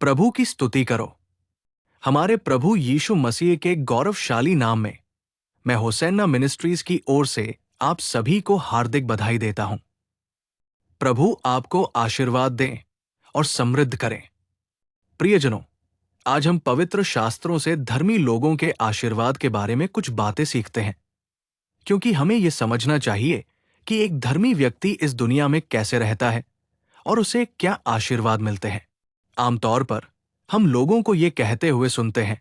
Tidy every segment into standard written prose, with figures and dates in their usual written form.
प्रभु की स्तुति करो। हमारे प्रभु यीशु मसीह के गौरवशाली नाम में मैं होसैना मिनिस्ट्रीज की ओर से आप सभी को हार्दिक बधाई देता हूं। प्रभु आपको आशीर्वाद दें और समृद्ध करें। प्रियजनों, आज हम पवित्र शास्त्रों से धर्मी लोगों के आशीर्वाद के बारे में कुछ बातें सीखते हैं, क्योंकि हमें यह समझना चाहिए कि एक धर्मी व्यक्ति इस दुनिया में कैसे रहता है और उसे क्या आशीर्वाद मिलते हैं। आमतौर पर हम लोगों को ये कहते हुए सुनते हैं,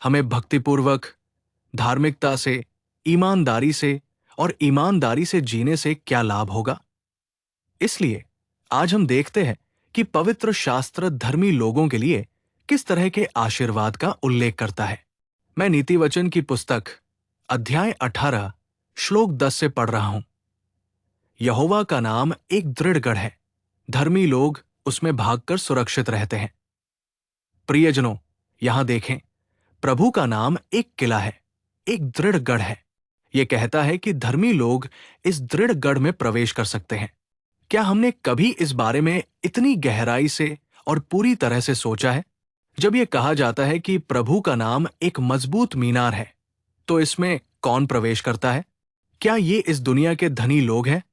हमें भक्तिपूर्वक, धार्मिकता से, ईमानदारी से और ईमानदारी से जीने से क्या लाभ होगा। इसलिए आज हम देखते हैं कि पवित्र शास्त्र धर्मी लोगों के लिए किस तरह के आशीर्वाद का उल्लेख करता है। मैं नीतिवचन की पुस्तक अध्याय 18 श्लोक 10 से पढ़ रहा हूं। यहोवा का नाम एक दृढ़ गढ़ है, धर्मी लोग उसमें भागकर सुरक्षित रहते हैं। प्रियजनों, यहां देखें, प्रभु का नाम एक किला है, एक दृढ़ गढ़ है। यह कहता है कि धर्मी लोग इस दृढ़ गढ़ में प्रवेश कर सकते हैं। क्या हमने कभी इस बारे में इतनी गहराई से और पूरी तरह से सोचा है? जब यह कहा जाता है कि प्रभु का नाम एक मजबूत मीनार है, तो इसमें कौन प्रवेश करता है? क्या ये इस दुनिया के धनी लोग हैं,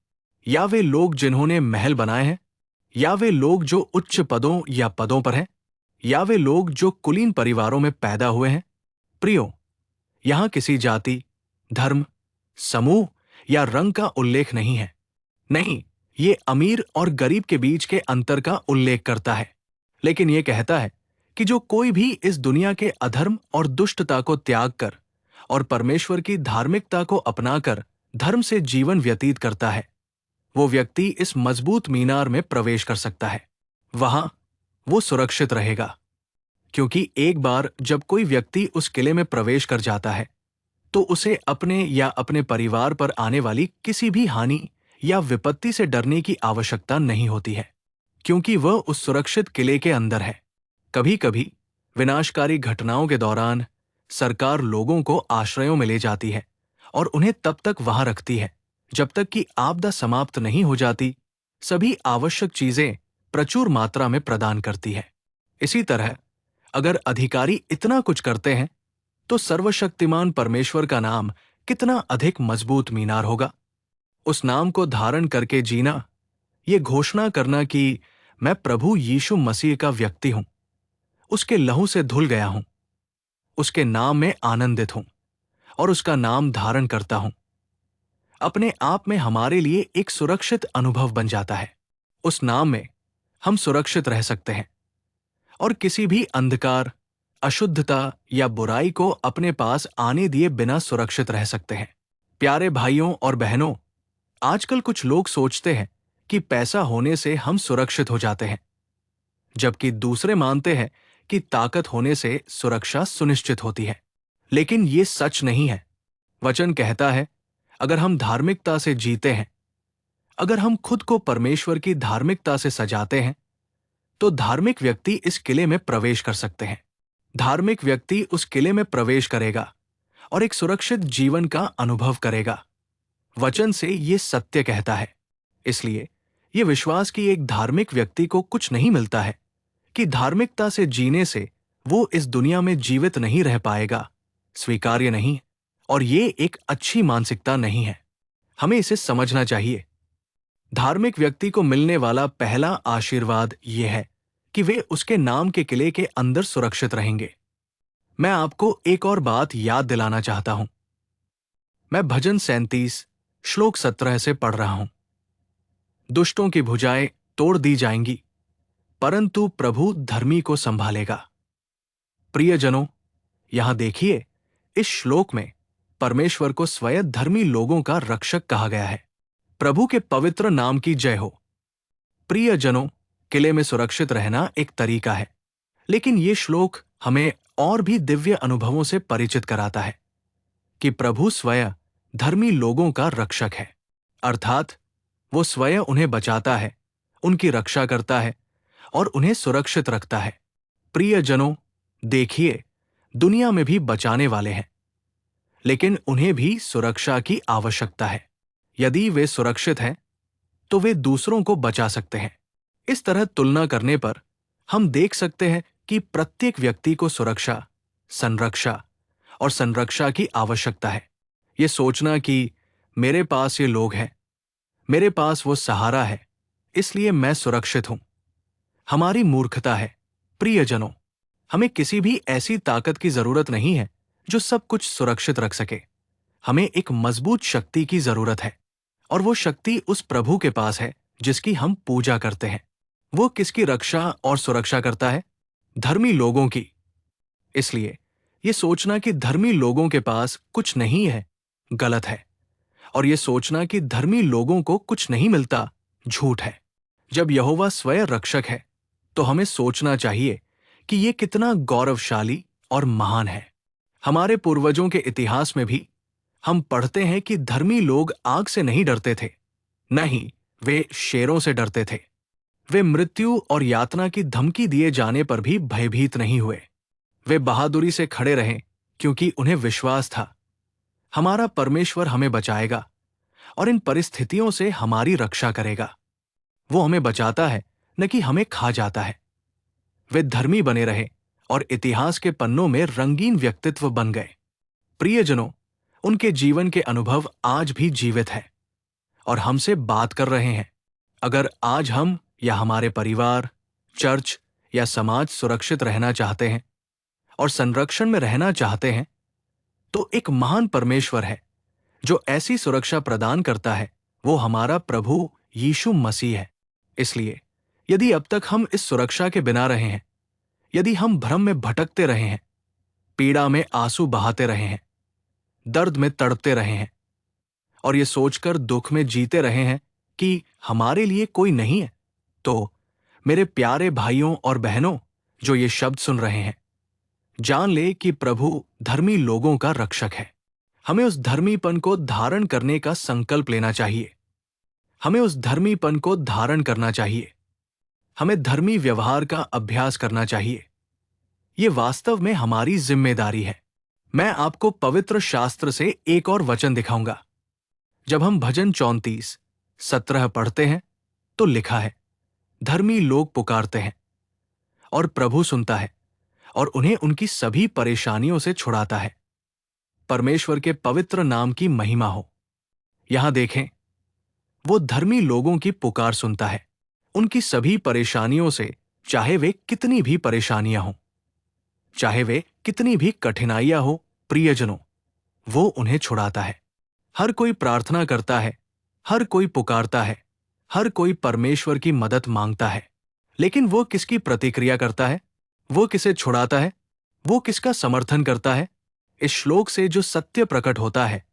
या वे लोग जिन्होंने महल बनाए हैं, या वे लोग जो उच्च पदों या पदों पर हैं, या वे लोग जो कुलीन परिवारों में पैदा हुए हैं? प्रियो, यहां किसी जाति, धर्म, समूह या रंग का उल्लेख नहीं है। नहीं, ये अमीर और गरीब के बीच के अंतर का उल्लेख करता है, लेकिन यह कहता है कि जो कोई भी इस दुनिया के अधर्म और दुष्टता को त्याग कर और परमेश्वर की धार्मिकता को अपनाकर धर्म से जीवन व्यतीत करता है, वो व्यक्ति इस मजबूत मीनार में प्रवेश कर सकता है। वहां वो सुरक्षित रहेगा, क्योंकि एक बार जब कोई व्यक्ति उस किले में प्रवेश कर जाता है, तो उसे अपने या अपने परिवार पर आने वाली किसी भी हानि या विपत्ति से डरने की आवश्यकता नहीं होती है, क्योंकि वह उस सुरक्षित किले के अंदर है। कभी कभी विनाशकारी घटनाओं के दौरान सरकार लोगों को आश्रयों में ले जाती है और उन्हें तब तक वहां रखती है जब तक कि आपदा समाप्त नहीं हो जाती। सभी आवश्यक चीजें प्रचुर मात्रा में प्रदान करती है। इसी तरह अगर अधिकारी इतना कुछ करते हैं, तो सर्वशक्तिमान परमेश्वर का नाम कितना अधिक मजबूत मीनार होगा। उस नाम को धारण करके जीना, ये घोषणा करना कि मैं प्रभु यीशु मसीह का व्यक्ति हूं, उसके लहू से धुल गया हूं, उसके नाम में आनंदित हूं और उसका नाम धारण करता हूं, अपने आप में हमारे लिए एक सुरक्षित अनुभव बन जाता है। उस नाम में हम सुरक्षित रह सकते हैं और किसी भी अंधकार, अशुद्धता या बुराई को अपने पास आने दिए बिना सुरक्षित रह सकते हैं। प्यारे भाइयों और बहनों, आजकल कुछ लोग सोचते हैं कि पैसा होने से हम सुरक्षित हो जाते हैं, जबकि दूसरे मानते हैं कि ताकत होने से सुरक्षा सुनिश्चित होती है। लेकिन ये सच नहीं है। वचन कहता है, अगर हम धार्मिकता से जीते हैं, अगर हम खुद को परमेश्वर की धार्मिकता से सजाते हैं, तो धार्मिक व्यक्ति इस किले में प्रवेश कर सकते हैं। धार्मिक व्यक्ति उस किले में प्रवेश करेगा और एक सुरक्षित जीवन का अनुभव करेगा। वचन से ये सत्य कहता है। इसलिए ये विश्वास कि एक धार्मिक व्यक्ति को कुछ नहीं मिलता है, कि धार्मिकता से जीने से वो इस दुनिया में जीवित नहीं रह पाएगा, स्वीकार्य नहीं, और ये एक अच्छी मानसिकता नहीं है। हमें इसे समझना चाहिए। धार्मिक व्यक्ति को मिलने वाला पहला आशीर्वाद ये है कि वे उसके नाम के किले के अंदर सुरक्षित रहेंगे। मैं आपको एक और बात याद दिलाना चाहता हूं। मैं भजन 37 श्लोक 17 से पढ़ रहा हूं। दुष्टों की भुजाएं तोड़ दी जाएंगी, परंतु प्रभु धर्मी को संभालेगा। प्रियजनों, यहां देखिए, इस श्लोक में परमेश्वर को स्वयं धर्मी लोगों का रक्षक कहा गया है। प्रभु के पवित्र नाम की जय हो। प्रियजनों, किले में सुरक्षित रहना एक तरीका है, लेकिन ये श्लोक हमें और भी दिव्य अनुभवों से परिचित कराता है कि प्रभु स्वयं धर्मी लोगों का रक्षक है, अर्थात वो स्वयं उन्हें बचाता है, उनकी रक्षा करता है और उन्हें सुरक्षित रखता है। प्रियजनों, देखिए, दुनिया में भी बचाने वाले हैं, लेकिन उन्हें भी सुरक्षा की आवश्यकता है। यदि वे सुरक्षित हैं, तो वे दूसरों को बचा सकते हैं। इस तरह तुलना करने पर हम देख सकते हैं कि प्रत्येक व्यक्ति को सुरक्षा, संरक्षा और संरक्षा की आवश्यकता है। ये सोचना कि मेरे पास ये लोग हैं, मेरे पास वो सहारा है, इसलिए मैं सुरक्षित हूं, हमारी मूर्खता है। प्रियजनों, हमें किसी भी ऐसी ताकत की जरूरत नहीं है जो सब कुछ सुरक्षित रख सके। हमें एक मजबूत शक्ति की जरूरत है, और वो शक्ति उस प्रभु के पास है जिसकी हम पूजा करते हैं। वो किसकी रक्षा और सुरक्षा करता है? धर्मी लोगों की। इसलिए ये सोचना कि धर्मी लोगों के पास कुछ नहीं है गलत है, और ये सोचना कि धर्मी लोगों को कुछ नहीं मिलता झूठ है। जब यहोवा स्वयं रक्षक है तो हमें सोचना चाहिए कि ये कितना गौरवशाली और महान है। हमारे पूर्वजों के इतिहास में भी हम पढ़ते हैं कि धर्मी लोग आग से नहीं डरते थे, नहीं, वे शेरों से डरते थे। वे मृत्यु और यातना की धमकी दिए जाने पर भी भयभीत नहीं हुए। वे बहादुरी से खड़े रहे क्योंकि उन्हें विश्वास था हमारा परमेश्वर हमें बचाएगा और इन परिस्थितियों से हमारी रक्षा करेगा। वो हमें बचाता है, न कि हमें खा जाता है। वे धर्मी बने रहे और इतिहास के पन्नों में रंगीन व्यक्तित्व बन गए। प्रियजनों, उनके जीवन के अनुभव आज भी जीवित हैं और हमसे बात कर रहे हैं। अगर आज हम या हमारे परिवार, चर्च या समाज सुरक्षित रहना चाहते हैं और संरक्षण में रहना चाहते हैं, तो एक महान परमेश्वर है जो ऐसी सुरक्षा प्रदान करता है। वो हमारा प्रभु यीशु मसीह है। इसलिए यदि अब तक हम इस सुरक्षा के बिना रहे हैं, यदि हम भ्रम में भटकते रहे हैं, पीड़ा में आंसू बहाते रहे हैं, दर्द में तड़पते रहे हैं और ये सोचकर दुख में जीते रहे हैं कि हमारे लिए कोई नहीं है, तो मेरे प्यारे भाइयों और बहनों जो ये शब्द सुन रहे हैं, जान ले कि प्रभु धर्मी लोगों का रक्षक है। हमें उस धर्मीपन को धारण करने का संकल्प लेना चाहिए। हमें उस धर्मीपन को धारण करना चाहिए। हमें धर्मी व्यवहार का अभ्यास करना चाहिए। ये वास्तव में हमारी जिम्मेदारी है। मैं आपको पवित्र शास्त्र से एक और वचन दिखाऊंगा। जब हम भजन 34:17 पढ़ते हैं तो लिखा है, धर्मी लोग पुकारते हैं और प्रभु सुनता है और उन्हें उनकी सभी परेशानियों से छुड़ाता है। परमेश्वर के पवित्र नाम की महिमा हो। यहां देखें, वो धर्मी लोगों की पुकार सुनता है, उनकी सभी परेशानियों से, चाहे वे कितनी भी परेशानियां हों, चाहे वे कितनी भी कठिनाइयां हो। प्रियजनों, वो उन्हें छुड़ाता है। हर कोई प्रार्थना करता है, हर कोई पुकारता है, हर कोई परमेश्वर की मदद मांगता है, लेकिन वो किसकी प्रतिक्रिया करता है? वो किसे छुड़ाता है? वो किसका समर्थन करता है? इस श्लोक से जो सत्य प्रकट होता है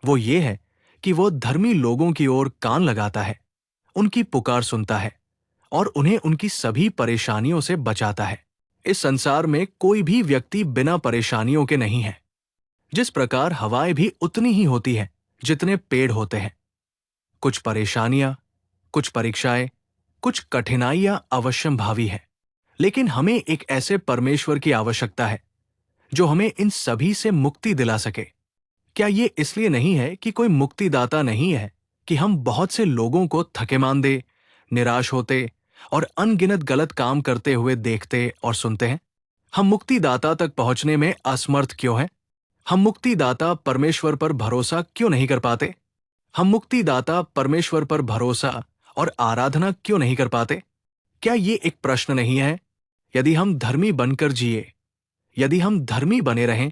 वो ये है कि वो धर्मी लोगों की ओर कान लगाता है, उनकी पुकार सुनता है और उन्हें उनकी सभी परेशानियों से बचाता है। इस संसार में कोई भी व्यक्ति बिना परेशानियों के नहीं है। जिस प्रकार हवाएं भी उतनी ही होती हैं जितने पेड़ होते हैं। कुछ परेशानियां, कुछ परीक्षाएं, कुछ कठिनाइयां अवश्यंभावी है, लेकिन हमें एक ऐसे परमेश्वर की आवश्यकता है जो हमें इन सभी से मुक्ति दिला सके। क्या ये इसलिए नहीं है कि कोई मुक्तिदाता नहीं है कि हम बहुत से लोगों को थकेमांदे, निराश होते और अनगिनत गलत काम करते हुए देखते और सुनते हैं? हम मुक्तिदाता तक पहुंचने में असमर्थ क्यों हैं? हम मुक्तिदाता परमेश्वर पर भरोसा क्यों नहीं कर पाते? हम मुक्तिदाता परमेश्वर पर भरोसा और आराधना क्यों नहीं कर पाते? क्या ये एक प्रश्न नहीं है? यदि हम धर्मी बनकर जिए, यदि हम धर्मी बने रहें,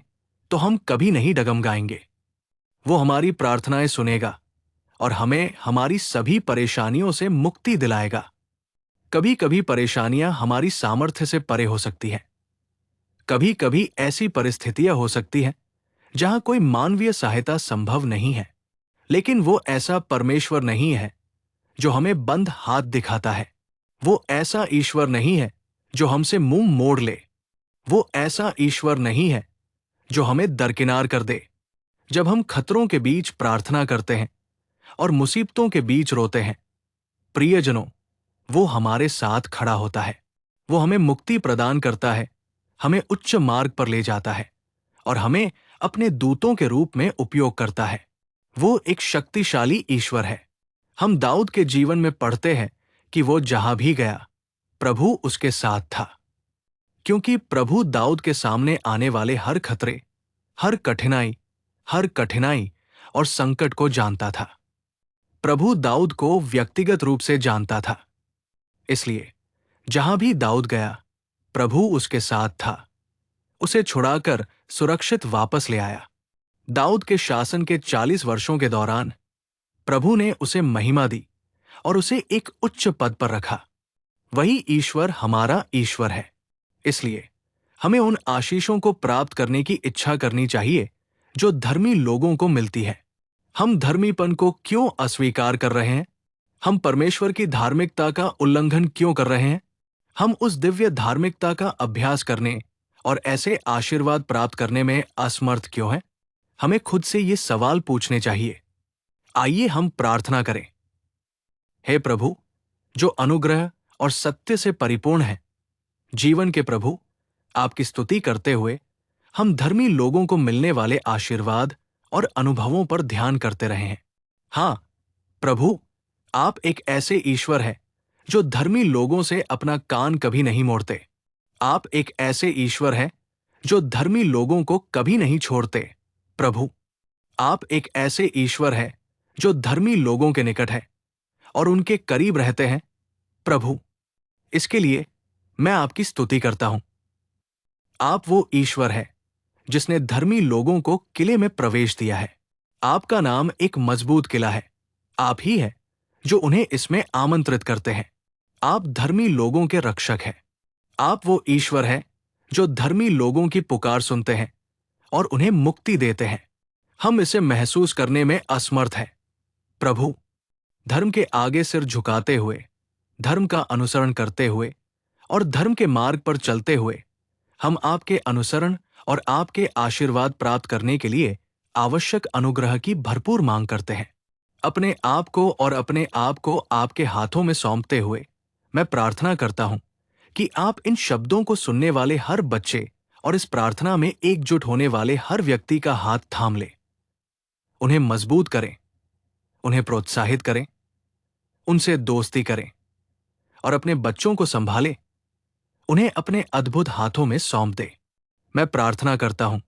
तो हम कभी नहीं डगमगाएंगे। वो हमारी प्रार्थनाएं सुनेगा और हमें हमारी सभी परेशानियों से मुक्ति दिलाएगा। कभी कभी परेशानियां हमारी सामर्थ्य से परे हो सकती हैं। कभी कभी ऐसी परिस्थितियां हो सकती हैं जहां कोई मानवीय सहायता संभव नहीं है, लेकिन वो ऐसा परमेश्वर नहीं है जो हमें बंद हाथ दिखाता है। वो ऐसा ईश्वर नहीं है जो हमसे मुंह मोड़ ले। वो ऐसा ईश्वर नहीं है जो हमें दरकिनार कर दे। जब हम खतरों के बीच प्रार्थना करते हैं और मुसीबतों के बीच रोते हैं, प्रियजनों, वो हमारे साथ खड़ा होता है। वो हमें मुक्ति प्रदान करता है, हमें उच्च मार्ग पर ले जाता है और हमें अपने दूतों के रूप में उपयोग करता है। वो एक शक्तिशाली ईश्वर है। हम दाऊद के जीवन में पढ़ते हैं कि वो जहां भी गया, प्रभु उसके साथ था। क्योंकि प्रभु दाऊद के सामने आने वाले हर खतरे, हर कठिनाई और संकट को जानता था। प्रभु दाऊद को व्यक्तिगत रूप से जानता था। इसलिए जहां भी दाऊद गया, प्रभु उसके साथ था, उसे छुड़ाकर सुरक्षित वापस ले आया। दाऊद के शासन के 40 वर्षों के दौरान प्रभु ने उसे महिमा दी और उसे एक उच्च पद पर रखा। वही ईश्वर हमारा ईश्वर है। इसलिए हमें उन आशीषों को प्राप्त करने की इच्छा करनी चाहिए जो धर्मी लोगों को मिलती है। हम धर्मीपन को क्यों अस्वीकार कर रहे हैं? हम परमेश्वर की धार्मिकता का उल्लंघन क्यों कर रहे हैं? हम उस दिव्य धार्मिकता का अभ्यास करने और ऐसे आशीर्वाद प्राप्त करने में असमर्थ क्यों हैं? हमें खुद से ये सवाल पूछने चाहिए। आइए हम प्रार्थना करें। हे प्रभु, जो अनुग्रह और सत्य से परिपूर्ण है, जीवन के प्रभु, आपकी स्तुति करते हुए हम धर्मी लोगों को मिलने वाले आशीर्वाद और अनुभवों पर ध्यान करते रहे हैं। हाँ प्रभु, आप एक ऐसे ईश्वर हैं जो धर्मी लोगों से अपना कान कभी नहीं मोड़ते। आप एक ऐसे ईश्वर हैं जो धर्मी लोगों को कभी नहीं छोड़ते। प्रभु, आप एक ऐसे ईश्वर हैं जो धर्मी लोगों के निकट है और उनके करीब रहते हैं। प्रभु, इसके लिए मैं आपकी स्तुति करता हूं। आप वो ईश्वर है जिसने धर्मी लोगों को किले में प्रवेश दिया है। आपका नाम एक मजबूत किला है। आप ही है जो उन्हें इसमें आमंत्रित करते हैं। आप धर्मी लोगों के रक्षक हैं। आप वो ईश्वर है जो धर्मी लोगों की पुकार सुनते हैं और उन्हें मुक्ति देते हैं। हम इसे महसूस करने में असमर्थ हैं। प्रभु, धर्म के आगे सिर झुकाते हुए, धर्म का अनुसरण करते हुए और धर्म के मार्ग पर चलते हुए हम आपके अनुसरण और आपके आशीर्वाद प्राप्त करने के लिए आवश्यक अनुग्रह की भरपूर मांग करते हैं। अपने आप को और अपने आप को आपके हाथों में सौंपते हुए मैं प्रार्थना करता हूं कि आप इन शब्दों को सुनने वाले हर बच्चे और इस प्रार्थना में एकजुट होने वाले हर व्यक्ति का हाथ थाम लें। उन्हें मजबूत करें, उन्हें प्रोत्साहित करें, उनसे दोस्ती करें और अपने बच्चों को संभालें। उन्हें अपने अद्भुत हाथों में सौंप दें। मैं प्रार्थना करता हूं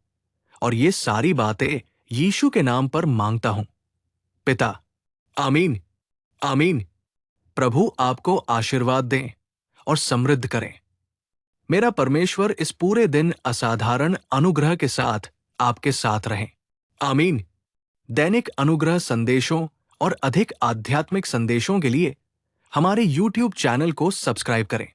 और ये सारी बातें यीशु के नाम पर मांगता हूं। पिता, आमीन, आमीन। प्रभु आपको आशीर्वाद दें और समृद्ध करें। मेरा परमेश्वर इस पूरे दिन असाधारण अनुग्रह के साथ आपके साथ रहें। आमीन। दैनिक अनुग्रह संदेशों और अधिक आध्यात्मिक संदेशों के लिए हमारे YouTube चैनल को सब्सक्राइब करें।